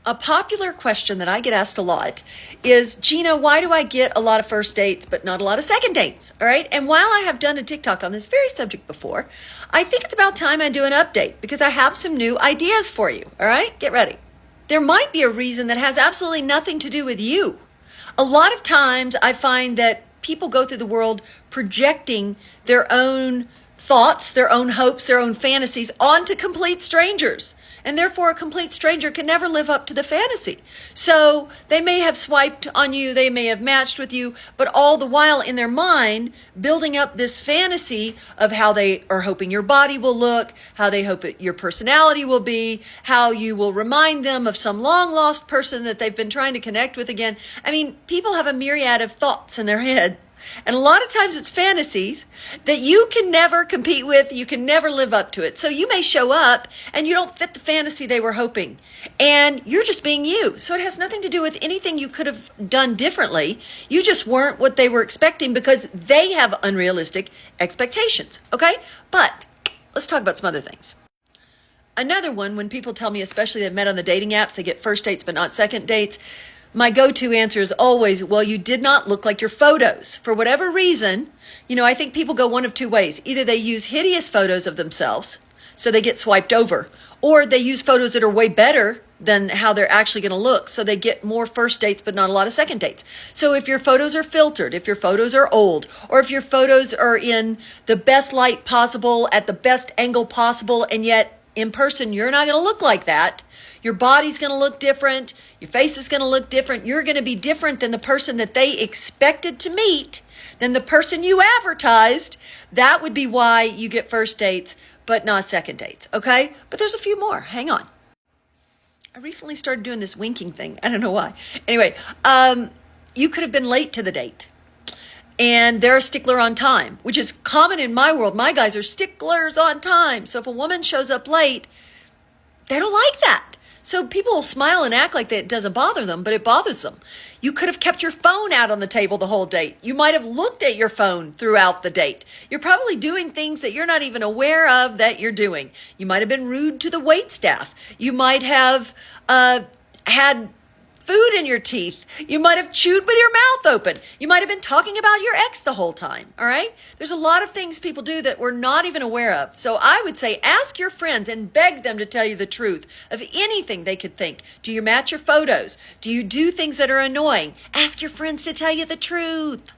A popular question that I get asked a lot is, Gina, why do I get a lot of first dates but not a lot of second dates? All right. And while I have done a TikTok on this very subject before, I think it's about time I do an update because I have some new ideas for you. All right. Get ready. There might be a reason that has absolutely nothing to do with you. A lot of times I find that people go through the world projecting their own thoughts, their own hopes, their own fantasies onto complete strangers. And therefore, a complete stranger can never live up to the fantasy. So they may have swiped on you, they may have matched with you, but all the while in their mind, building up this fantasy of how they are hoping your body will look, how they hope your personality will be, how you will remind them of some long lost person that they've been trying to connect with again. I mean, people have a myriad of thoughts in their head. And a lot of times it's fantasies that you can never compete with, you can never live up to it. So you may show up and you don't fit the fantasy they were hoping. And you're just being you. So it has nothing to do with anything you could have done differently. You just weren't what they were expecting because they have unrealistic expectations. Okay? But let's talk about some other things. Another one, when people tell me, especially they've met on the dating apps, they get first dates but not second dates. My go-to answer is always, well, you did not look like your photos. For whatever reason, I think people go one of two ways. Either they use hideous photos of themselves, so they get swiped over, or they use photos that are way better than how they're actually going to look, so they get more first dates but not a lot of second dates. So if your photos are filtered, if your photos are old, or if your photos are in the best light possible, at the best angle possible, and yet in person, you're not going to look like that. Your body's going to look different. Your face is going to look different. You're going to be different than the person that they expected to meet, than the person you advertised. That would be why you get first dates, but not second dates. Okay? But there's a few more. Hang on. I recently started doing this winking thing. I don't know why. Anyway, you could have been late to the date. And they're a stickler on time, which is common in my world. My guys are sticklers on time. So if a woman shows up late, they don't like that. So people will smile and act like that it doesn't bother them, but it bothers them. You could have kept your phone out on the table the whole date. You might have looked at your phone throughout the date. You're probably doing things that you're not even aware of that you're doing. You might have been rude to the wait staff. You might have had food in your teeth. You might have chewed with your mouth open. You might have been talking about your ex the whole time. All right? There's a lot of things people do that we're not even aware of. So I would say ask your friends and beg them to tell you the truth of anything they could think. Do you match your photos? Do you do things that are annoying? Ask your friends to tell you the truth.